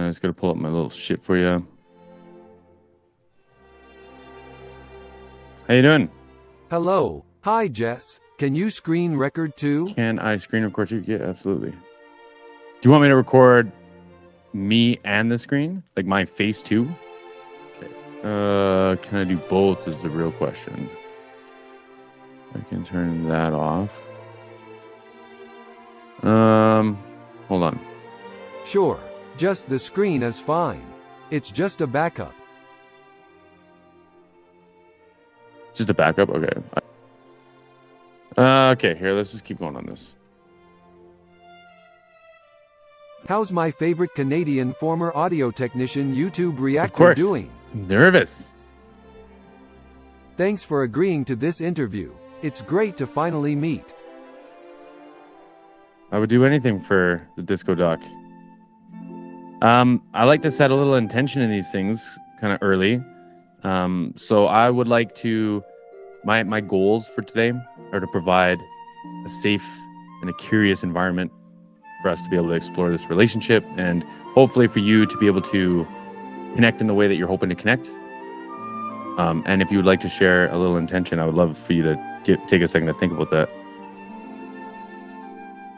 I just gotta pull up my little shit for you. How you doing? Hello. Hi, Jess. Can you screen record too? Can I screen record you? Yeah, absolutely. Do you want me to record me and the screen? Like my face too? Okay. Can I do both is the real question. I can turn that off. Hold on. Sure. Just the screen is fine. It's just a backup. Just a backup? Okay. Okay, here, let's just keep going on this. How's my favorite Canadian former audio technician YouTube reactor doing? Nervous. Thanks for agreeing to this interview. It's great to finally meet. I would do anything for the Disco Doc. I like to set a little intention in these things kind of early. So I would like to, my goals for today are to provide a safe and a curious environment for us to be able to explore this relationship, and hopefully for you to be able to connect in the way that you're hoping to connect. And if you would like to share a little intention, I would love for you to take a second to think about that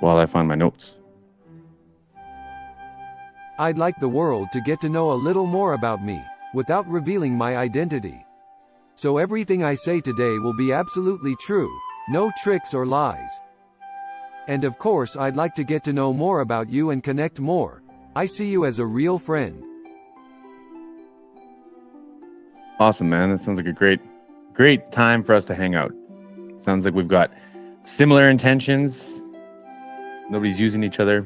while I find my notes. I'd like the world to get to know a little more about me, without revealing my identity. So everything I say today will be absolutely true, no tricks or lies. And of course I'd like to get to know more about you and connect more. I see you as a real friend. Awesome, man. That sounds like a great time for us to hang out. Sounds like we've got similar intentions. Nobody's using each other.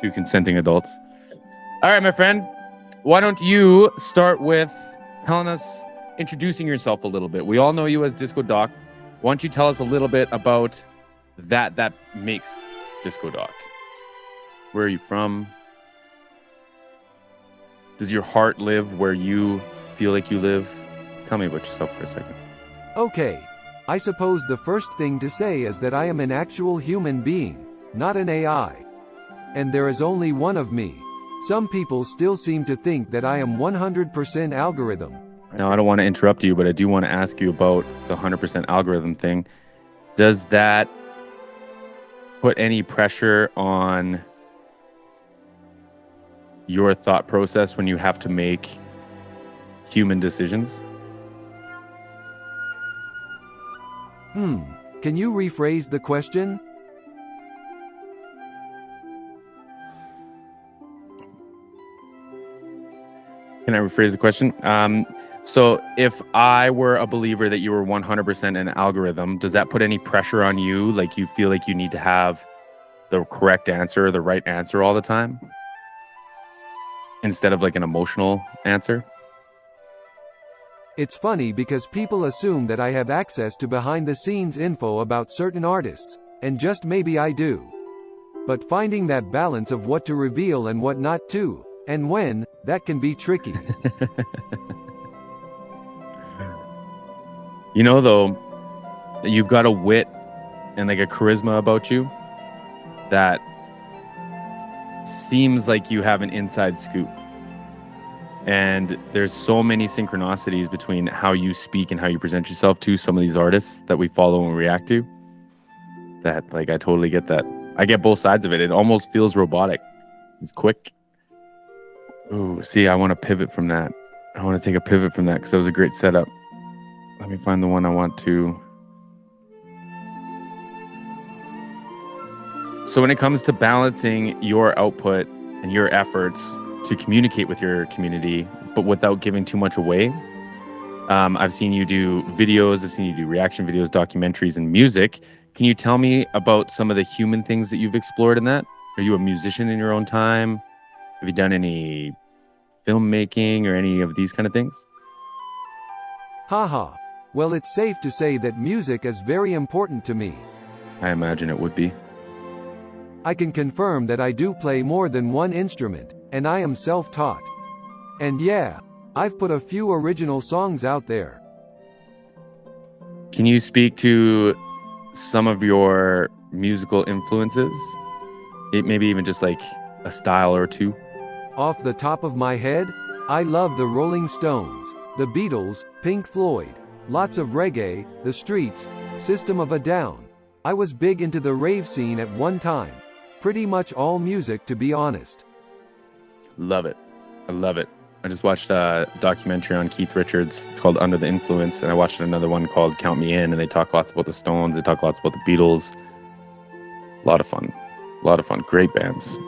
Two consenting adults. All right, my friend. Why don't you start with introducing yourself a little bit? We all know you as Disco Doc. Why don't you tell us a little bit about that makes Disco Doc? Where are you from? Does your heart live where you feel like you live? Tell me about yourself for a second. Okay. I suppose the first thing to say is that I am an actual human being, not an AI. And there is only one of me. Some people still seem to think that I am 100% algorithm. Now, I don't want to interrupt you, but I do want to ask you about the 100% algorithm thing. Does that put any pressure on your thought process when you have to make human decisions? Can you rephrase the question? Can I rephrase the question? So if I were a believer that you were 100% an algorithm, does that put any pressure on you? Like you feel like you need to have the correct answer, the right answer all the time? Instead of like an emotional answer? It's funny because people assume that I have access to behind-the-scenes info about certain artists, and just maybe I do. But finding that balance of what to reveal and what not to, and when, that can be tricky. You know, though, you've got a wit and like a charisma about you that seems like you have an inside scoop. And there's so many synchronicities between how you speak and how you present yourself to some of these artists that we follow and react to, that like I totally get that. I get both sides of it. It almost feels robotic. It's quick. Ooh, see, I want to pivot from that. I want to take a pivot from that because that was a great setup. Let me find the one I want to. So when it comes to balancing your output and your efforts to communicate with your community, but without giving too much away, I've seen you do videos, I've seen you do reaction videos, documentaries, and music. Can you tell me about some of the human things that you've explored in that? Are you a musician in your own time? Have you done any filmmaking or any of these kind of things? Haha. Well, it's safe to say that music is very important to me. I imagine it would be. I can confirm that I do play more than one instrument, and I am self-taught. And yeah, I've put a few original songs out there. Can you speak to some of your musical influences? Maybe even just like a style or two? Off the top of my head, I love the Rolling Stones, the Beatles, Pink Floyd, lots of reggae, the Streets, System of a Down. I was big into the rave scene at one time. Pretty much all music, to be honest. Love it. I love it. I just watched a documentary on Keith Richards. It's called Under the Influence, and I watched another one called Count Me In, and they talk lots about the Stones. They talk lots about the Beatles. A lot of fun. A lot of fun. Great bands.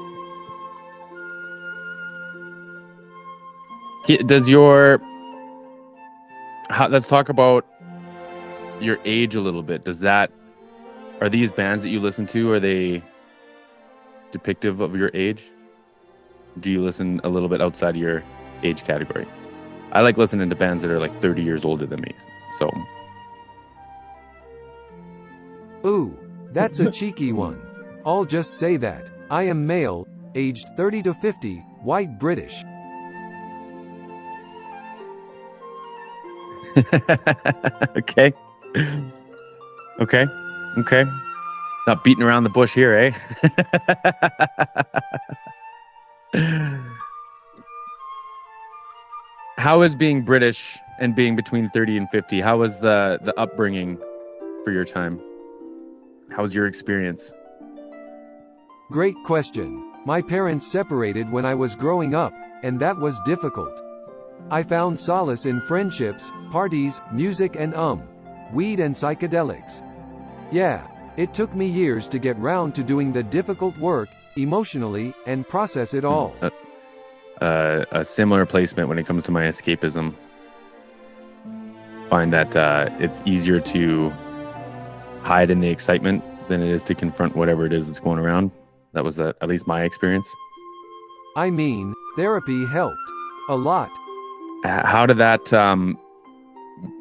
Does your... let's talk about your age a little bit. Are these bands that you listen to, are they depictive of your age? Do you listen a little bit outside of your age category? I like listening to bands that are like 30 years older than me. So. Ooh, that's a cheeky one. I'll just say that. I am male, aged 30 to 50, white British. Okay. Okay. Okay. Not beating around the bush here, eh? How is being British and being between 30 and 50? How was the upbringing for your time? How was your experience? Great question. My parents separated when I was growing up, and that was difficult. I found solace in friendships, parties, music and weed and psychedelics. Yeah, it took me years to get round to doing the difficult work, emotionally, and process it all. A similar placement when it comes to my escapism. Find that it's easier to hide in the excitement than it is to confront whatever it is that's going around. That was at least my experience. I mean, therapy helped. A lot. How did that,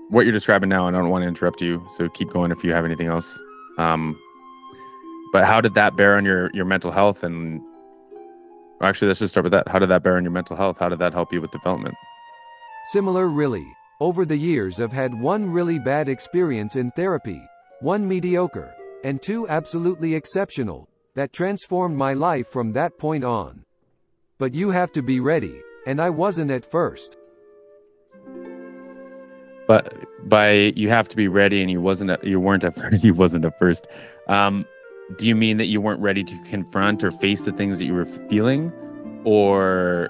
what you're describing now, and I don't want to interrupt you, so keep going if you have anything else. But how did that bear on your mental health? And actually, let's just start with that. How did that bear on your mental health? How did that help you with development? Similar, really. Over the years, I've had one really bad experience in therapy, one mediocre, and two absolutely exceptional, that transformed my life from that point on. But you have to be ready, and I wasn't at first. But by you have to be ready, and you weren't at first. You wasn't at first. Do you mean that you weren't ready to confront or face the things that you were feeling, or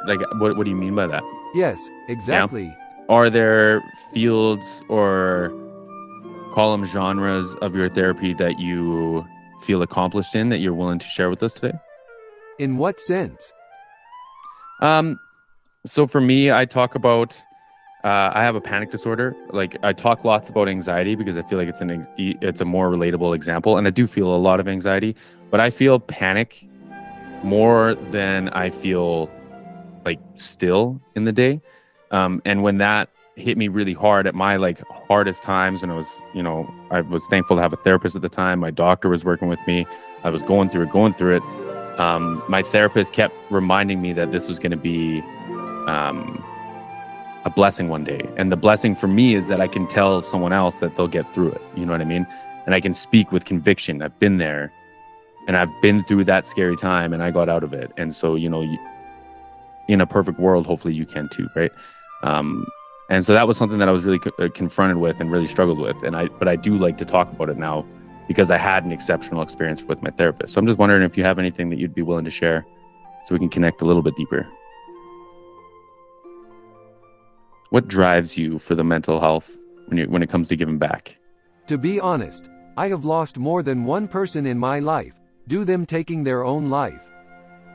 like what do you mean by that? Yes, exactly. Yeah. Are there fields or call them genres of your therapy that you feel accomplished in that you're willing to share with us today? In what sense? So for me, I talk about I have a panic disorder. Like I talk lots about anxiety because I feel like it's a more relatable example, and I do feel a lot of anxiety, but I feel panic more than I feel like still in the day. And when that hit me really hard at my like hardest times, when I was, I was thankful to have a therapist at the time. My doctor was working with me. I was going through it. My therapist kept reminding me that this was going to be a blessing one day. And the blessing for me is that I can tell someone else that they'll get through it. You know what I mean? And I can speak with conviction. I've been there and I've been through that scary time and I got out of it. And so, in a perfect world, hopefully you can too, right? And so that was something that I was really confronted with and really struggled with. But I do like to talk about it now because I had an exceptional experience with my therapist. So I'm just wondering if you have anything that you'd be willing to share so we can connect a little bit deeper. What drives you for the mental health when it comes to giving back? To be honest, I have lost more than one person in my life, due them taking their own life.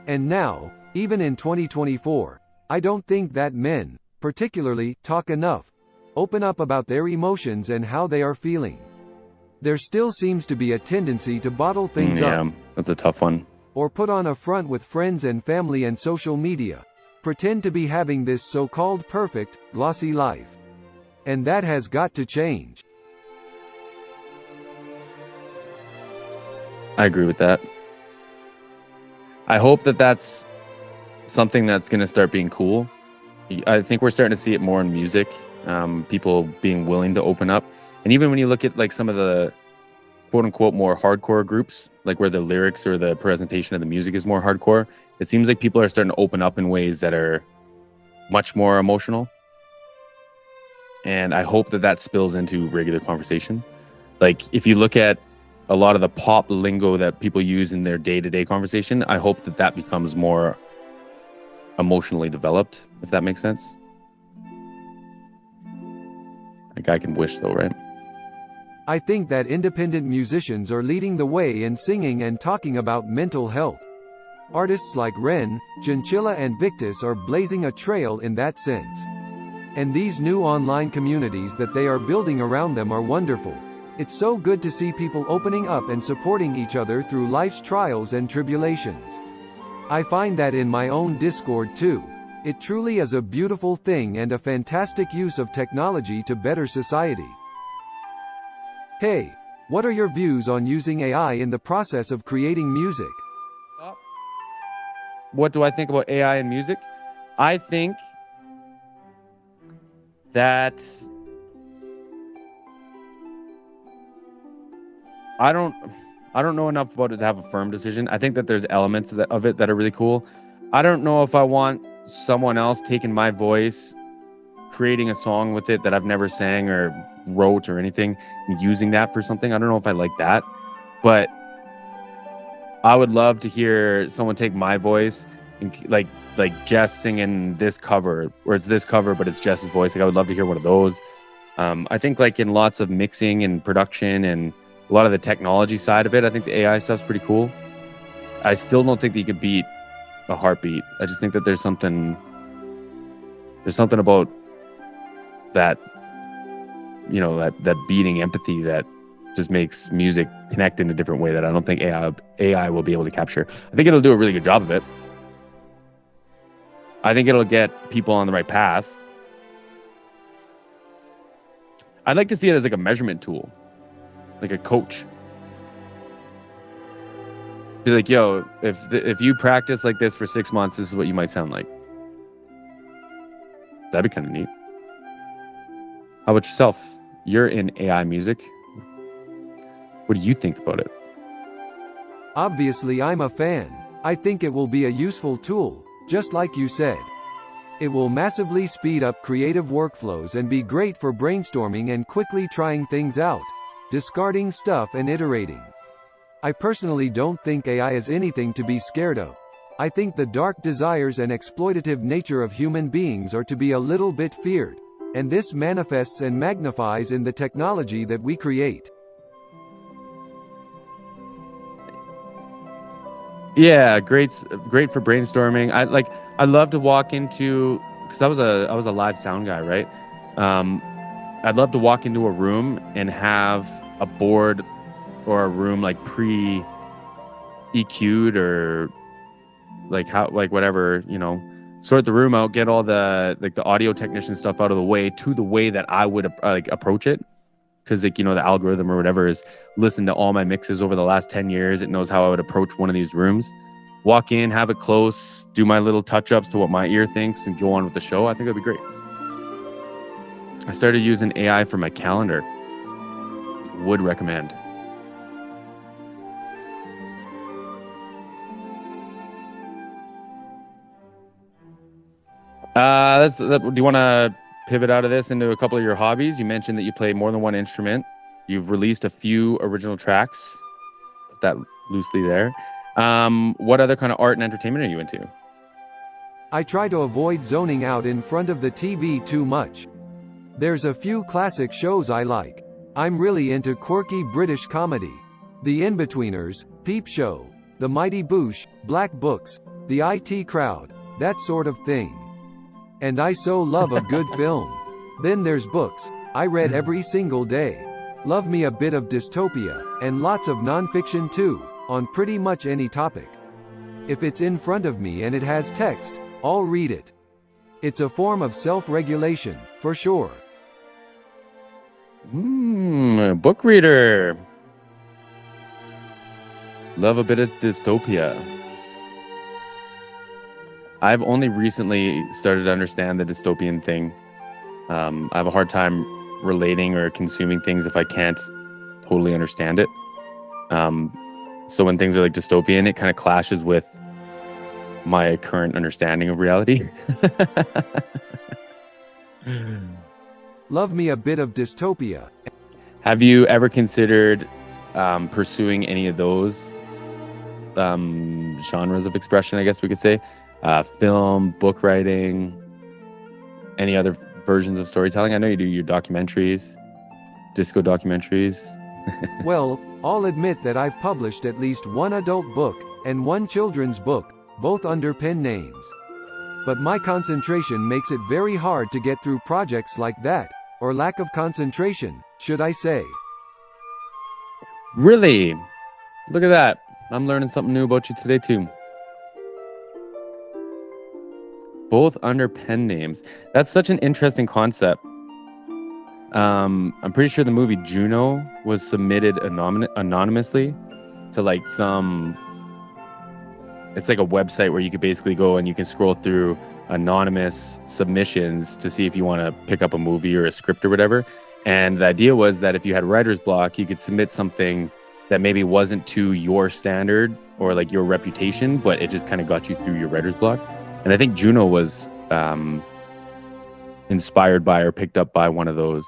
And now, even in 2024, I don't think that men, particularly, talk enough, open up about their emotions and how they are feeling. There still seems to be a tendency to bottle things up. Yeah, that's a tough one. Or put on a front with friends and family and social media. Pretend to be having this so-called perfect, glossy life. And that has got to change. I agree with that. I hope that that's something that's going to start being cool. I think we're starting to see it more in music, people being willing to open up. And even when you look at like some of the quote unquote more hardcore groups, like where the lyrics or the presentation of the music is more hardcore, it seems like people are starting to open up in ways that are much more emotional. And I hope that that spills into regular conversation. Like if you look at a lot of the pop lingo that people use in their day-to-day conversation, I hope that that becomes more emotionally developed, if that makes sense. Like I can wish though, right? I think that independent musicians are leading the way in singing and talking about mental health. Artists like Ren, Chinchilla and Victus are blazing a trail in that sense. And these new online communities that they are building around them are wonderful. It's so good to see people opening up and supporting each other through life's trials and tribulations. I find that in my own Discord too. It truly is a beautiful thing and a fantastic use of technology to better society. Hey, what are your views on using AI in the process of creating music? What do I think about AI and music? I think that I don't know enough about it to have a firm decision. I think that there's elements of it that are really cool. I don't know if I want someone else taking my voice, creating a song with it that I've never sang or wrote or anything, and using that for something. I don't know if I like that, but I would love to hear someone take my voice and like Jess singing this cover, or it's this cover but it's Jess's voice. Like I would love to hear one of those. I think like in lots of mixing and production and a lot of the technology side of it, I think the AI stuff's pretty cool. I still don't think that you could beat a heartbeat. I just think that there's something about that, you know, that beating empathy that just makes music connect in a different way that I don't think AI will be able to capture. I think it'll do a really good job of it. I think it'll get people on the right path. I'd like to see it as like a measurement tool, like a coach. Be like, yo, if you practice like this for 6 months, this is what you might sound like. That'd be kind of neat. How about yourself? You're in AI music. What do you think about it? Obviously, I'm a fan. I think it will be a useful tool, just like you said. It will massively speed up creative workflows and be great for brainstorming and quickly trying things out, discarding stuff and iterating. I personally don't think AI is anything to be scared of. I think the dark desires and exploitative nature of human beings are to be a little bit feared, and this manifests and magnifies in the technology that we create. Yeah, great for brainstorming. I love to walk into, because I was a live sound guy, right? I'd love to walk into a room and have a board or a room like pre-EQ'd or like whatever, you know, sort the room out, get all the like the audio technician stuff out of the way to the way that I would like approach it. Because like, you know, the algorithm or whatever is listen to all my mixes over the last 10 years. It knows how I would approach one of these rooms. Walk in, have it close, do my little touch-ups to what my ear thinks and go on with the show. I think that'd be great. I started using AI for my calendar. Would recommend. Do you want to pivot out of this into a couple of your hobbies? You mentioned that you play more than one instrument. You've released a few original tracks. Put that loosely there. What other kind of art and entertainment are you into? I try to avoid zoning out in front of the TV too much. There's a few classic shows I like. I'm really into quirky British comedy. The Inbetweeners, Peep Show, The Mighty Boosh, Black Books, The IT Crowd, that sort of thing. And I so love a good film. Then there's books. I read every single day. Love me a bit of dystopia, and lots of non-fiction too, on pretty much any topic. If it's in front of me and it has text, I'll read it. It's a form of self-regulation, for sure. Book reader. Love a bit of dystopia. I've only recently started to understand the dystopian thing. I have a hard time relating or consuming things if I can't totally understand it. So when things are like dystopian, it kind of clashes with my current understanding of reality. Love me a bit of dystopia. Have you ever considered pursuing any of those genres of expression, I guess we could say? Film, book writing, any other versions of storytelling? I know you do your documentaries, disco documentaries. Well, I'll admit that I've published at least one adult book, and one children's book, both under pen names. But my concentration makes it very hard to get through projects like that, or lack of concentration, should I say. Really? Look at that. I'm learning something new about you today, too. Both under pen names. That's such an interesting concept. I'm pretty sure the movie Juno was submitted anonymously to like some... It's like a website where you could basically go and you can scroll through anonymous submissions to see if you want to pick up a movie or a script or whatever. And the idea was that if you had writer's block, you could submit something that maybe wasn't to your standard or like your reputation, but it just kind of got you through your writer's block. And I think Juno was inspired by or picked up by one of those.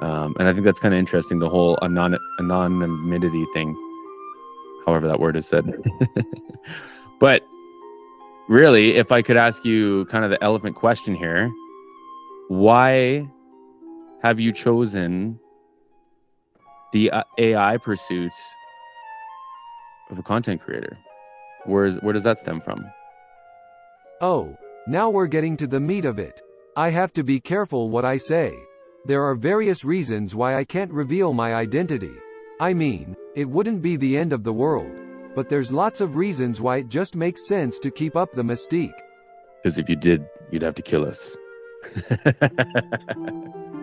And I think that's kind of interesting, the whole anonymity thing, however that word is said. But really, if I could ask you kind of the elephant question here, why have you chosen the AI pursuit of a content creator? Where does that stem from? Oh, now we're getting to the meat of it. I have to be careful what I say. There are various reasons why I can't reveal my identity. I mean, it wouldn't be the end of the world. But there's lots of reasons why it just makes sense to keep up the mystique. Because if you did, you'd have to kill us.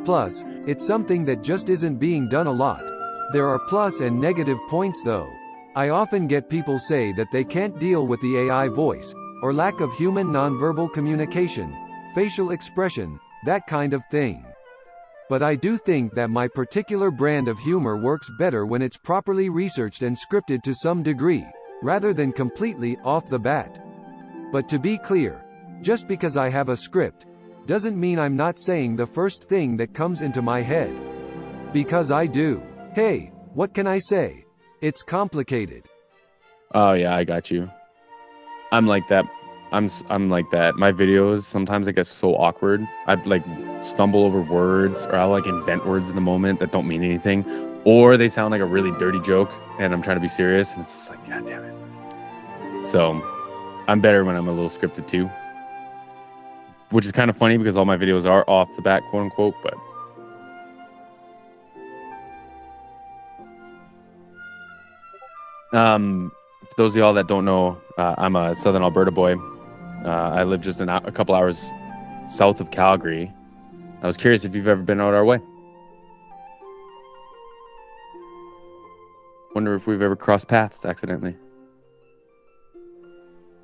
Plus, it's something that just isn't being done a lot. There are plus and negative points though. I often get people say that they can't deal with the AI voice, or lack of human nonverbal communication, facial expression, that kind of thing. But I do think that my particular brand of humor works better when it's properly researched and scripted to some degree, rather than completely off the bat. But to be clear, just because I have a script, doesn't mean I'm not saying the first thing that comes into my head. Because I do. Hey, what can I say? It's complicated. Oh yeah, I got you. I'm like that. I'm like that. My videos, sometimes I get so awkward. I like stumble over words, or I'll like invent words in the moment that don't mean anything, or they sound like a really dirty joke and I'm trying to be serious and it's just like, God damn it. So I'm better when I'm a little scripted too, which is kind of funny because all my videos are off the bat, quote unquote, but for those of y'all that don't know, I'm a Southern Alberta boy. I live just a couple hours south of Calgary. I was curious if you've ever been out our way. Wonder if we've ever crossed paths accidentally.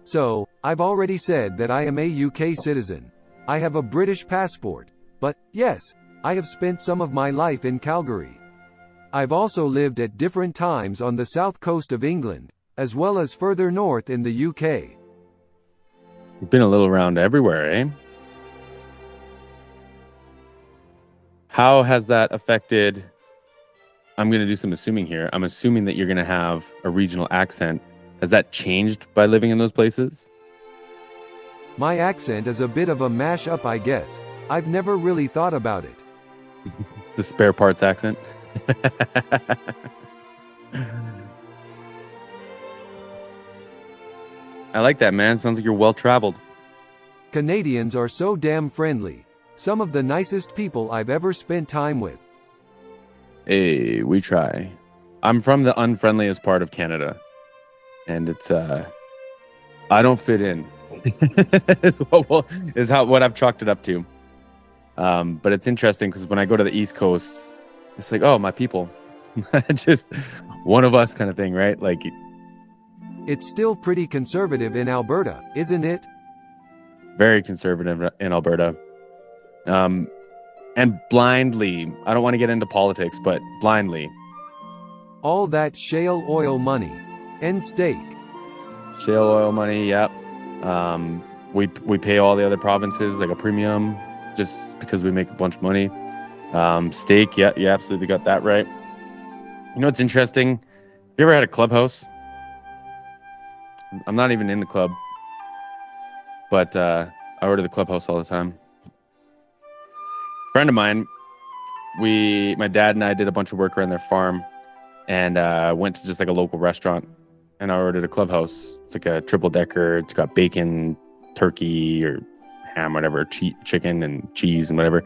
So, I've already said that I am a UK citizen. I have a British passport. But, yes, I have spent some of my life in Calgary. I've also lived at different times on the south coast of England, as well as further north in the UK. You've been a little around everywhere, eh? How has that affected... I'm going to do some assuming here. I'm assuming that you're going to have a regional accent. Has that changed by living in those places? My accent is a bit of a mash-up, I guess. I've never really thought about it. The spare parts accent? I like that, man. Sounds like you're well-traveled. Canadians are so damn friendly. Some of the nicest people I've ever spent time with. Hey, we try. I'm from the unfriendliest part of Canada. And it's, I don't fit in. is what I've chalked it up to. But it's interesting because when I go to the East Coast, it's like, oh, my people. Just one of us kind of thing, right? Like, it's still pretty conservative in Alberta, isn't it? Very conservative in Alberta. And blindly, I don't want to get into politics, but blindly, All that shale oil money. And steak. Shale oil money, yep. We pay all the other provinces like a premium just because we make a bunch of money. Steak, yeah, you absolutely got that right. You know what's interesting? You ever had a clubhouse? I'm not even in the club, but I order the clubhouse all the time. Friend of mine, my dad and I did a bunch of work around their farm, and went to just like a local restaurant, and I ordered a clubhouse. It's like a triple decker. It's got bacon, turkey, or ham, whatever, chicken and cheese and whatever,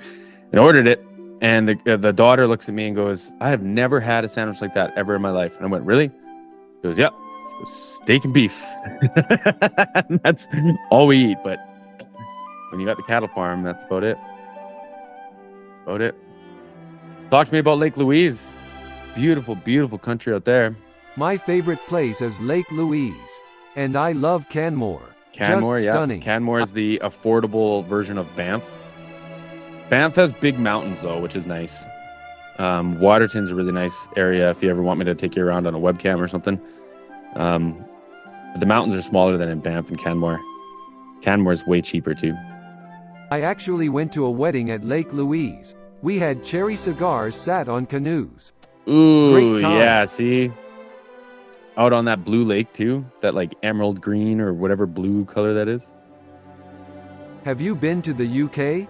and ordered it. And the daughter looks at me and goes, "I have never had a sandwich like that ever in my life." And I went, "Really?" She goes, "Yep." She goes, "Steak and beef." That's all we eat. But when you got the cattle farm, that's about it. That's about it. Talk to me about Lake Louise. Beautiful, beautiful country out there. My favorite place is Lake Louise. And I love Canmore. Canmore, Just yeah. stunning. Canmore is the affordable version of Banff. Banff has big mountains, though, which is nice. Waterton's a really nice area if you ever want me to take you around on a webcam or something. But the mountains are smaller than in Banff and Canmore. Canmore's way cheaper, too. I actually went to a wedding at Lake Louise. We had cherry cigars, sat on canoes. Ooh, Great time. yeah, see? Out on that blue lake, too. That, like, emerald green or whatever blue color that is. Have you been to the UK?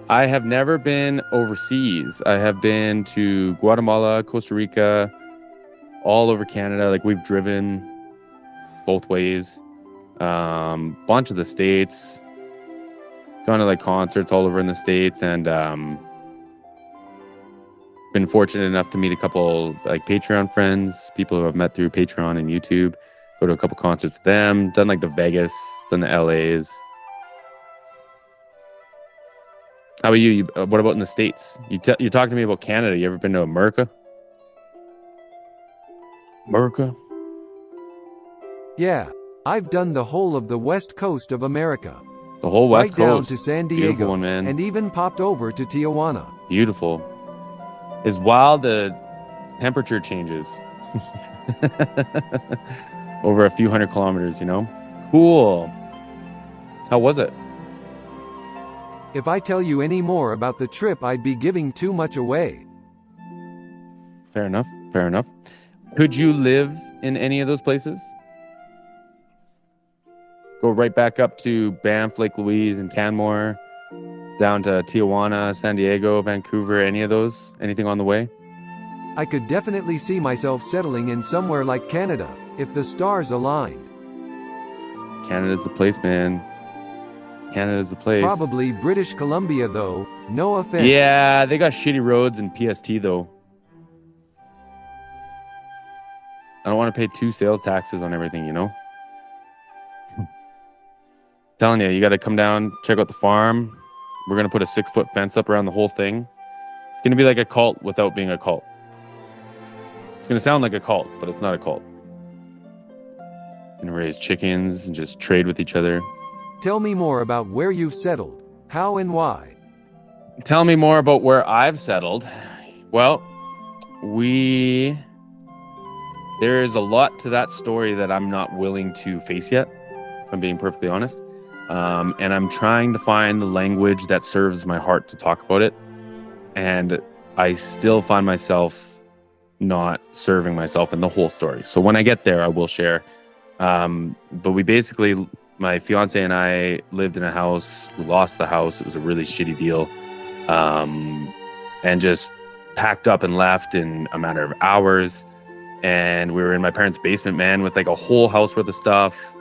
I have never been overseas. I have been to Guatemala, Costa Rica, all over Canada. Like, we've driven both ways. Bunch of the States. Gone to, like, concerts all over in the States, and been fortunate enough to meet a couple, like, Patreon friends, people who I've met through Patreon and YouTube. Go to a couple concerts with them. Done, like, the Vegas, done the LAs. How about you? What about in the States? You talked to me about Canada. You ever been to America? America? Yeah. I've done the whole of the west coast of America. The whole West right down Coast. to San Beautiful Diego. one, man. And even popped over to Tijuana. Beautiful. It's wild the temperature changes. Over a few hundred kilometers, you know? Cool. How was it? If I tell you any more about the trip, I'd be giving too much away. Fair enough. Fair enough. Could you live in any of those places? Go right back up to Banff, Lake Louise, and Canmore, down to Tijuana, San Diego, Vancouver, any of those? Anything on the way? I could definitely see myself settling in somewhere like Canada, if the stars aligned. Canada's the place, man. Canada's the place. Probably British Columbia, though. No offense. Yeah, they got shitty roads and PST, though. I don't want to pay 2 sales taxes on everything, you know? Telling you, you got to come down, check out the farm. We're going to put a 6-foot fence up around the whole thing. It's going to be like a cult without being a cult. It's going to sound like a cult, but it's not a cult. Going to raise chickens and just trade with each other. Tell me more about where you've settled. How and why. Tell me more about where I've settled. Well, there is a lot to that story that I'm not willing to face yet, if I'm being perfectly honest. And I'm trying to find the language that serves my heart to talk about it. And I still find myself not serving myself in the whole story. So when I get there, I will share. But we basically, my fiance and I lived in a house. We lost the house. It was a really shitty deal. And just packed up and left in a matter of hours. And we were in my parents' basement, man, with like a whole house worth of stuff,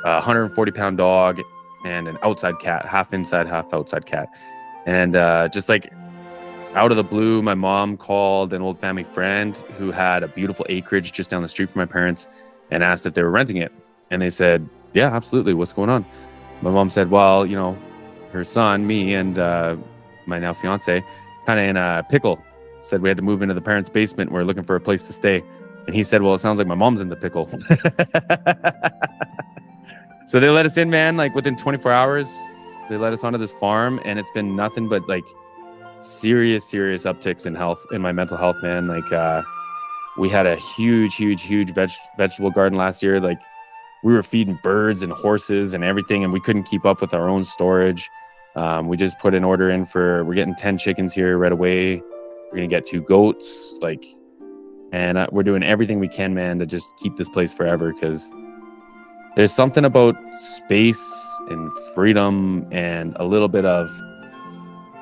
a 140-pound dog, and an outside cat, half inside, half outside cat. And just like out of the blue, my mom called an old family friend who had a beautiful acreage just down the street from my parents and asked if they were renting it. And they said, yeah, absolutely. What's going on? My mom said, well, you know, her son, me, and my now fiance, kind of in a pickle. Said we had to move into the parents' basement. We're looking for a place to stay. And he said, well, it sounds like my mom's in the pickle. So they let us in, man. Like within 24 hours, they let us onto this farm. And it's been nothing but like serious upticks in health, in my mental health, man. Like We had a huge vegetable garden last year. Like, we were feeding birds and horses and everything, and we couldn't keep up with our own storage. We just put an order in we're getting 10 chickens here right away. We're gonna get 2 goats, and we're doing everything we can, man, to just keep this place forever, because there's something about space and freedom and a little bit of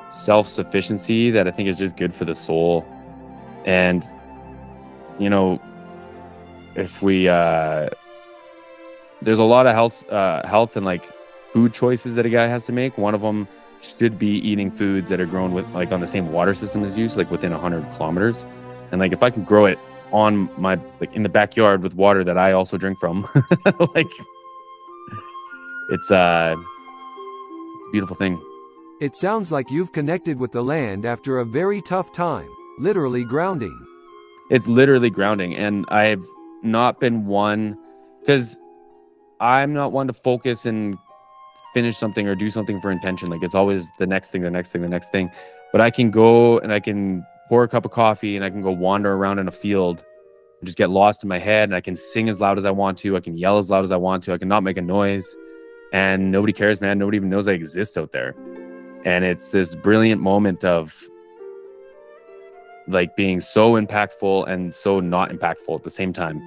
self-sufficiency that I think is just good for the soul. And, if we, there's a lot of health and food choices that a guy has to make. One of them should be eating foods that are grown with on the same water system as you, so within 100 kilometers. And if I can grow it on my in the backyard with water that I also drink from, it's a beautiful thing. It sounds like you've connected with the land after a very tough time, literally grounding. It's literally grounding, and I've not been one, because I'm not one to focus and finish something or do something for intention. It's always the next thing. But I can go and I can pour a cup of coffee and I can go wander around in a field and just get lost in my head, and I can sing as loud as I want to. I can yell as loud as I want to. I can not make a noise, and nobody cares, man. Nobody even knows I exist out there. And it's this brilliant moment of being so impactful and so not impactful at the same time,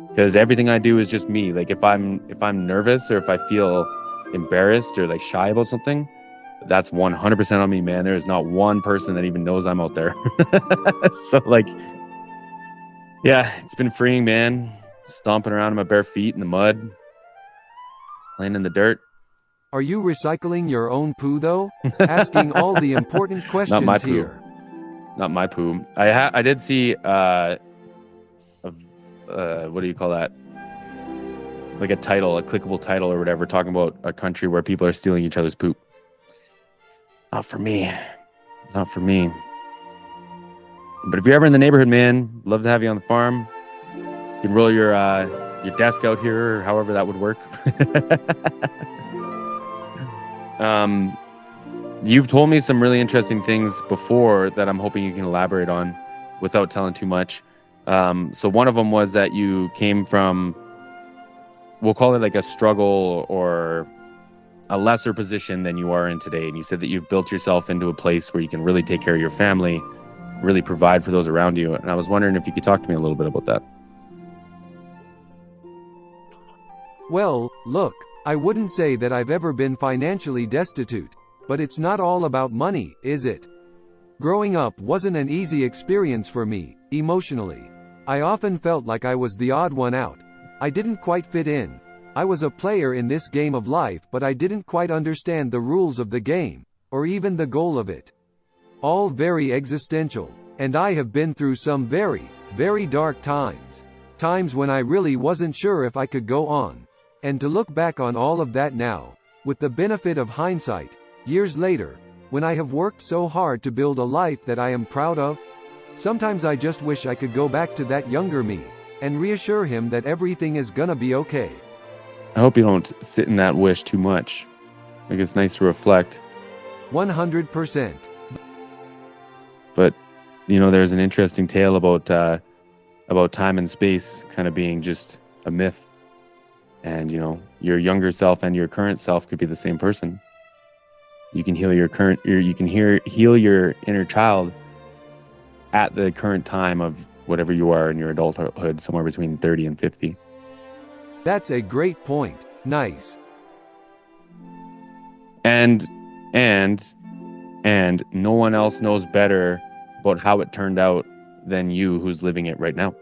because everything I do is just me. If I'm nervous or if I feel embarrassed or shy about something, that's 100% on me, man. There is not one person that even knows I'm out there. So yeah, it's been freeing, man. Stomping around in my bare feet in the mud, playing in the dirt. Are you recycling your own poo though? Asking all the important questions. Not my poo. Here. Not my poo. I did see what do you call that? A title, a clickable title or whatever, talking about a country where people are stealing each other's poop. Not for me. Not for me. But if you're ever in the neighborhood, man, love to have you on the farm. You can roll your desk out here, or however that would work. You've told me some really interesting things before that I'm hoping you can elaborate on without telling too much. So one of them was that you came from, we'll call it a struggle or a lesser position than you are in today. And you said that you've built yourself into a place where you can really take care of your family, really provide for those around you. And I was wondering if you could talk to me a little bit about that. Well, look, I wouldn't say that I've ever been financially destitute, but it's not all about money, is it? Growing up wasn't an easy experience for me, emotionally. I often felt like I was the odd one out. I didn't quite fit in. I was a player in this game of life, but I didn't quite understand the rules of the game, or even the goal of it. All very existential, and I have been through some very, very dark times. Times when I really wasn't sure if I could go on. And to look back on all of that now, with the benefit of hindsight, years later, when I have worked so hard to build a life that I am proud of, sometimes I just wish I could go back to that younger me, and reassure him that everything is gonna be okay. I hope you don't sit in that wish too much. It's nice to reflect. 100%. But, there's an interesting tale about time and space kind of being just a myth. And, your younger self and your current self could be the same person. You can heal heal your inner child at the current time of whatever you are in your adulthood, somewhere between 30 and 50. That's a great point. Nice. And no one else knows better about how it turned out than you, who's living it right now.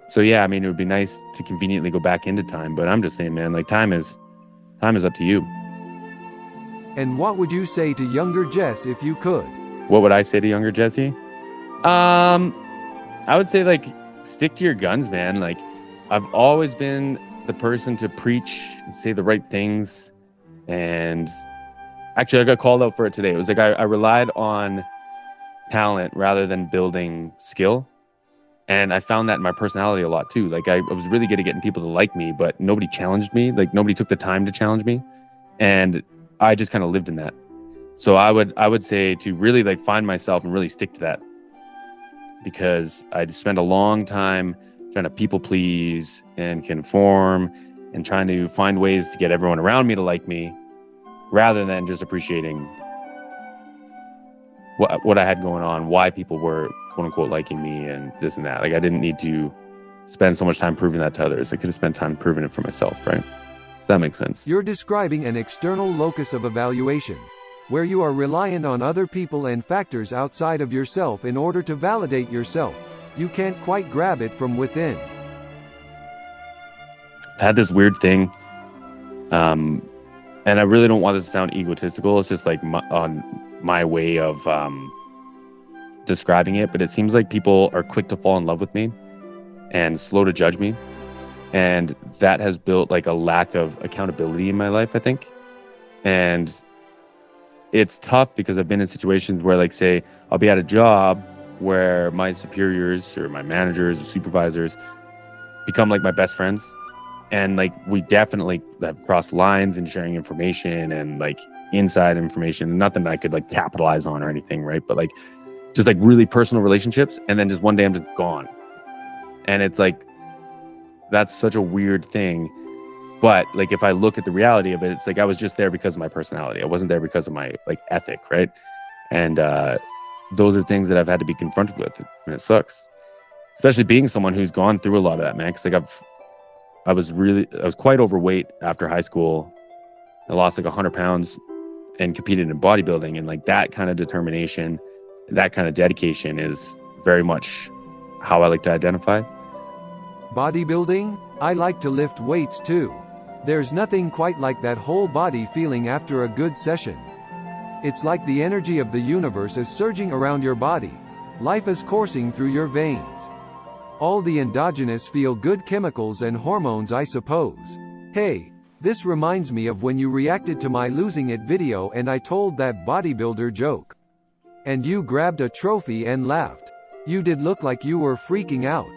So yeah, it would be nice to conveniently go back into time, but I'm just saying, man, time is up to you. And what would you say to younger Jess if you could? What would I say to younger Jesse? I would say stick to your guns, man. I've always been the person to preach and say the right things. And actually, I got called out for it today. It was I relied on talent rather than building skill. And I found that in my personality a lot too. I was really good at getting people to like me, but nobody challenged me. Nobody took the time to challenge me. And I just kind of lived in that. So I would say to really find myself and really stick to that. because I'd spend a long time trying to people please and conform and trying to find ways to get everyone around me to like me, rather than just appreciating what I had going on, why people were quote unquote liking me and this and that. Like, I didn't need to spend so much time proving that to others. I could have spent time proving it for myself, right? That makes sense. You're describing an external locus of evaluation, where you are reliant on other people and factors outside of yourself in order to validate yourself. You can't quite grab it from within. I had this weird thing, and I really don't want this to sound egotistical. It's just like my way of describing it, but it seems like people are quick to fall in love with me and slow to judge me. And that has built like a lack of accountability in my life, I think. And it's tough because I've been in situations where, like, say, I'll be at a job where my superiors or my managers or supervisors become like my best friends. And like, we definitely have crossed lines in sharing information and like inside information, nothing that I could like capitalize on or anything, right? But like, just like really personal relationships. And then just one day I'm just gone. And it's like, that's such a weird thing. But like, if I look at the reality of it, it's like I was just there because of my personality. I wasn't there because of my like ethic, right? And those are things that I've had to be confronted with, and it sucks. Especially being someone who's gone through a lot of that, man. Because like I was quite overweight after high school. I lost like 100 pounds and competed in bodybuilding, and like that kind of determination, that kind of dedication is very much how I like to identify. Bodybuilding? I like to lift weights too. There's nothing quite like that whole body feeling after a good session. It's like the energy of the universe is surging around your body. Life is coursing through your veins. All the endogenous feel-good chemicals and hormones, I suppose. Hey, this reminds me of when you reacted to my losing it video and I told that bodybuilder joke. And you grabbed a trophy and laughed. You did look like you were freaking out.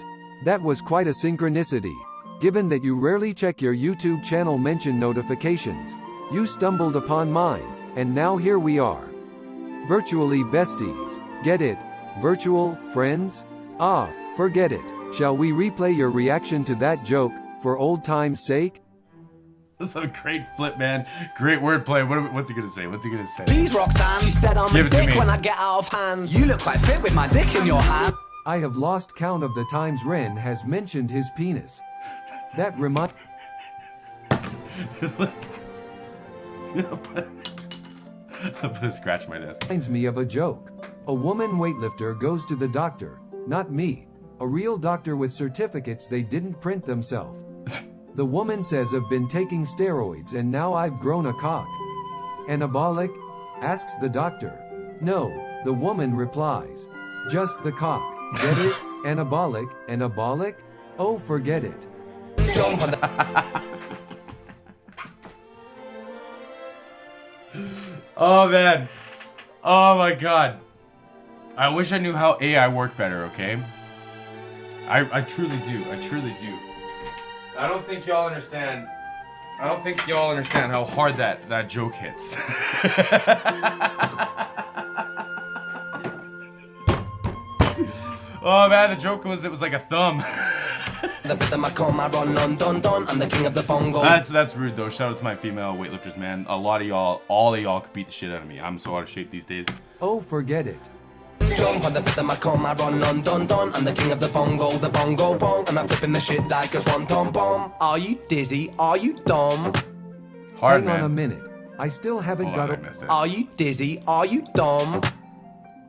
That was quite a synchronicity. Given that you rarely check your YouTube channel mention notifications, you stumbled upon mine, and now here we are. Virtually besties. Get it? Virtual friends? Ah, forget it. Shall we replay your reaction to that joke, for old time's sake? This is a great flip, man. Great wordplay. What's he gonna say? What's he gonna say? Please, Roxanne, you said I'm a dick when I get out of hand. You look quite fit with my dick in your hand. I have lost count of the times Ren has mentioned his penis. That reminds I'm gonna scratch my desk. me of a joke. A woman weightlifter goes to the doctor, not me, a real doctor with certificates they didn't print themselves. The woman says, I've been taking steroids and now I've grown a cock. Anabolic? Asks the doctor. No, the woman replies. Just the cock. Get it? Anabolic? Anabolic? Oh, forget it. Oh, man. Oh, my God. I wish I knew how AI worked better, okay? I truly do. I truly do. I don't think y'all understand. I don't think y'all understand how hard that joke hits. Oh man, the joke was like a thumb. That's rude though. Shout out to my female weightlifters, man. A lot of y'all, all of y'all could beat the shit out of me. I'm so out of shape these days. Oh, forget it. Jump on the bit of my com, I run London, I'm the king of the bongo bong, and I'm flipping the shit like a swan tom bomb. Are you dizzy? Are you dumb? Hard, Hang man. on a minute. I still haven't got Are you dizzy? Are you dumb?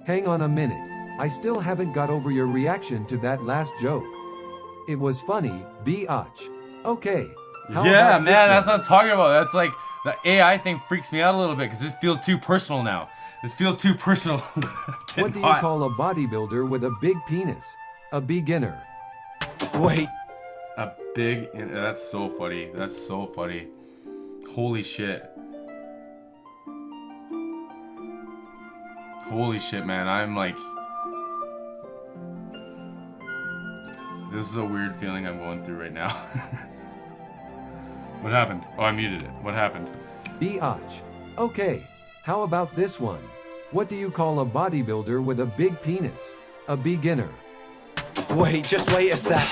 Hang on a minute. I still haven't got over your reaction to that last joke. It was funny, biatch. Okay. Yeah, man, that's what I'm talking about. That's like, the AI thing freaks me out a little bit because it feels too personal now. This feels too personal. What do you call a bodybuilder with a big penis? A beginner. Wait. A big, that's so funny. That's so funny. Holy shit. Holy shit, man. I'm like, this is a weird feeling I'm going through right now. What happened? Oh, I muted it. What happened? Biatch. Okay. How about this one? What do you call a bodybuilder with a big penis? A beginner. Wait, just wait a sec.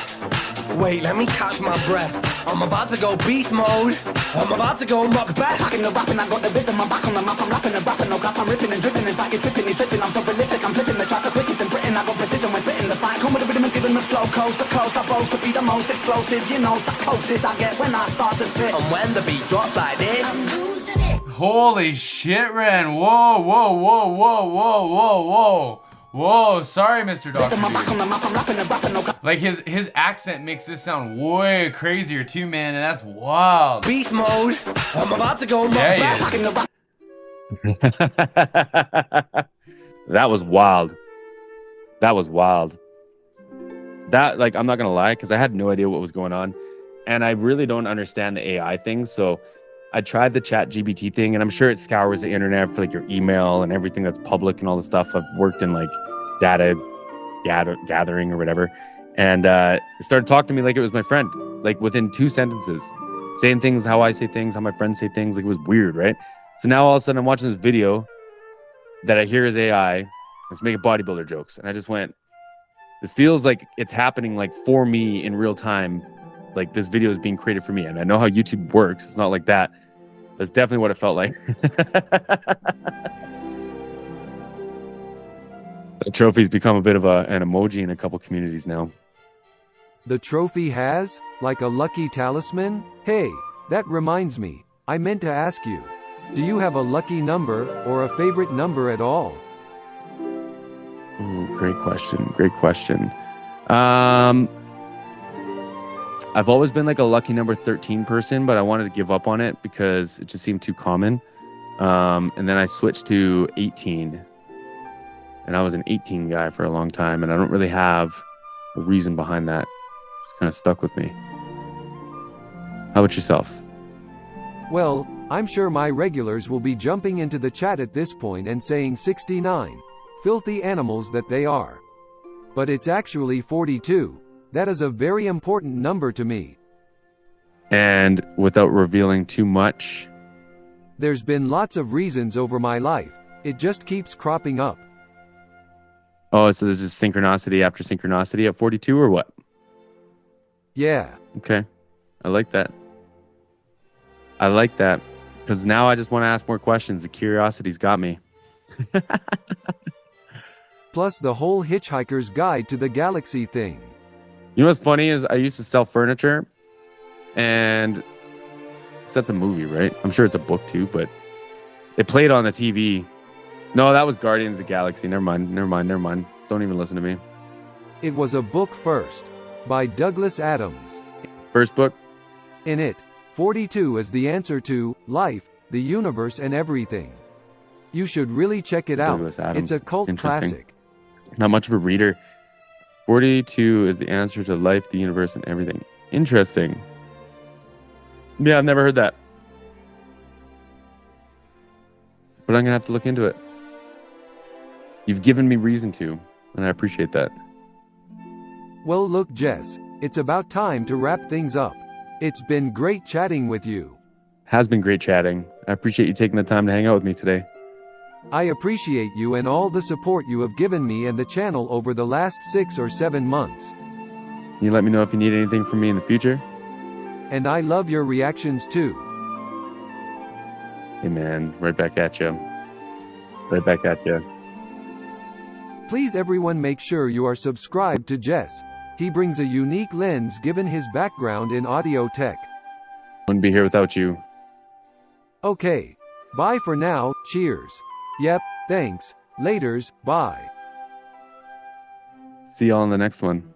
Wait, let me catch my breath. I'm about to go beast mode. I'm about to go mock back. Hacking the rapping, I got the rhythm. I'm back on the map. I'm rapping and rapping. No cap, I'm ripping and dripping. In fact, you're tripping, he's slipping. I'm so prolific. I'm flipping the track the quickest in Britain. I got precision when spitting the fight. Come with the rhythm and giving the flow. Coast to coast, I boast to be the most explosive. You know, psychosis I get when I start to spit. And when the beat drops like this, I'm losing it. Holy shit, Ren. Whoa, whoa, whoa, whoa, whoa, whoa, whoa. Whoa, sorry, Mr. Doctor. Like his accent makes this sound way crazier too, man, and that's wild. Beast mode. I'm about to go back. That was wild. That was wild. That, like, I'm not gonna lie, because I had no idea what was going on, and I really don't understand the AI thing. So I tried the chat GBT thing, and I'm sure it scours the internet for like your email and everything that's public and all the stuff. I've worked in like data gathering or whatever, and it started talking to me like it was my friend, like within 2 sentences, saying things how I say things, how my friends say things. Like, it was weird, right? So now all of a sudden I'm watching this video that I hear is AI. It's making bodybuilder jokes, and I just went, this feels like it's happening like for me in real time. Like, this video is being created for me, and I know how YouTube works. It's not like that. That's definitely what it felt like. The trophy's become a bit of an emoji in a couple communities now. The trophy has, like a lucky talisman? Hey, that reminds me. I meant to ask you. Do you have a lucky number, or a favorite number at all? Ooh, great question. Great question. I've always been like a lucky number 13 person, but I wanted to give up on it because it just seemed too common. And then I switched to 18. And I was an 18 guy for a long time, and I don't really have a reason behind that. Just kind of stuck with me. How about yourself? Well, I'm sure my regulars will be jumping into the chat at this point and saying 69. Filthy animals that they are. But it's actually 42. That is a very important number to me. And without revealing too much, there's been lots of reasons over my life. It just keeps cropping up. Oh, so there's just synchronicity after synchronicity at 42 or what? Yeah. Okay. I like that. I like that. Because now I just want to ask more questions. The curiosity's got me. Plus the whole Hitchhiker's Guide to the Galaxy thing. You know what's funny is I used to sell furniture, and that's a movie, right? I'm sure it's a book too, but it played on the TV. No, that was Guardians of the Galaxy. Never mind. Don't even listen to me. It was a book first, by Douglas Adams. First book? In it, 42 is the answer to life, the universe, and everything. You should really check it out. It's a cult classic. Not much of a reader. 42 is the answer to life, the universe, and everything. Interesting. Yeah, I've never heard that. But I'm going to have to look into it. You've given me reason to, and I appreciate that. Well, look, Jess, it's about time to wrap things up. It's been great chatting with you. Has been great chatting. I appreciate you taking the time to hang out with me today. I appreciate you and all the support you have given me and the channel over the last 6 or 7 months. You let me know if you need anything from me in the future. And I love your reactions too. Hey man, right back at you. Right back at you. Please everyone make sure you are subscribed to Jess. He brings a unique lens given his background in audio tech. Wouldn't be here without you. Okay. Bye for now, cheers. Yep, thanks. Laters, bye. See y'all in the next one.